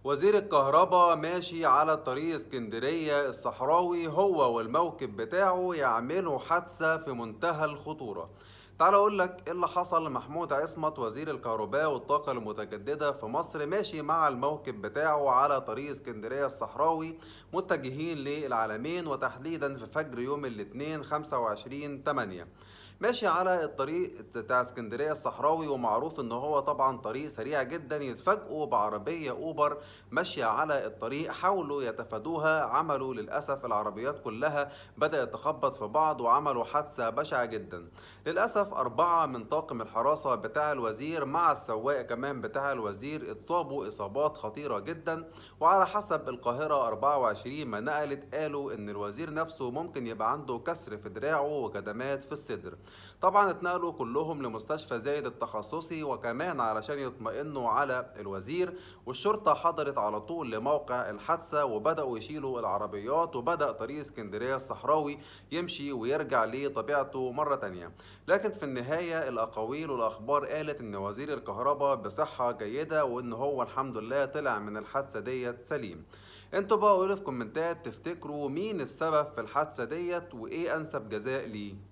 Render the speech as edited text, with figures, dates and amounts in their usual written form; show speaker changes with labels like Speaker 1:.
Speaker 1: وزير الكهرباء ماشي على طريق اسكندرية الصحراوي هو والموكب بتاعه يعملوا حادثة في منتهى الخطورة. تعال اقول لك ايه اللي حصل لمحمود عصمت وزير الكهرباء والطاقة المتجددة في مصر. ماشي مع الموكب بتاعه على طريق اسكندرية الصحراوي متجهين للعلمين، وتحديدا في فجر يوم الاثنين 25/8. ماشي على الطريق بتاع اسكندرية الصحراوي، ومعروف ان هو طبعا طريق سريع جدا. يتفاجئوا بعربية اوبر ماشية على الطريق، حاولوا يتفادوها، عملوا للأسف العربيات كلها بدأت تخبط في بعض وعملوا حادثة بشعة جدا. للأسف 4 من طاقم الحراسة بتاع الوزير مع السواق كمان بتاع الوزير اتصابوا إصابات خطيرة جدا. وعلى حسب القاهرة 24 ما نقلت، قالوا إن الوزير نفسه ممكن يبقى عنده كسر في دراعه وكدمات في الصدر. طبعا اتنقلوا كلهم لمستشفى زايد التخصصي، وكمان علشان يطمئنوا على الوزير، والشرطة حضرت على طول لموقع الحادثة وبدأوا يشيلوا العربيات، وبدأ طريق اسكندرية الصحراوي يمشي ويرجع لطبيعته مرة تانية. لكن في النهاية الأقاويل والأخبار قالت إن وزير الكهرباء بصحة جيدة، وإن هو الحمد لله طلع من الحادثة ديت سليم. انتوا بقى قولوا في كومنتات تفتكروا مين السبب في الحادثة ديت وإيه أنسب جزاء ليه.